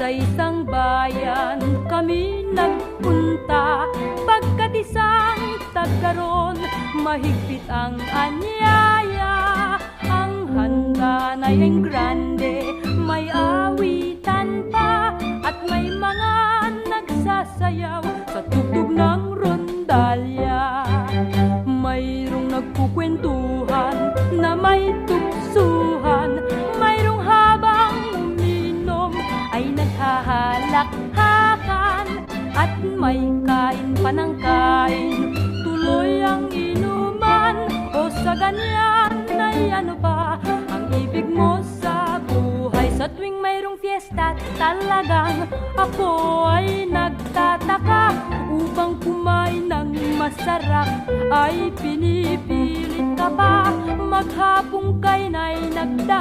Sa isang bayan kami nagpunta, pagkat isang tagkaroon, mahigpit ang anyaya. Ang handa na yung grande, may awitan pa, at may mga nagsasayaw sa tugtog ng rondalya. Mayroong nagkukwentuhan na may tuksuhan, mayroong habang uminom ay naghahalakhakan, at may kain pa ng kain, tuloy ang inuman. O sa ganyan ay ano ba ang ibig mo sa buhay? Sa tuwing mayroong fiesta, talagang ako ay nagtataka. Upang kumain ng masarap ay pinipilit ka pa, maghapong kain ay nagdaan.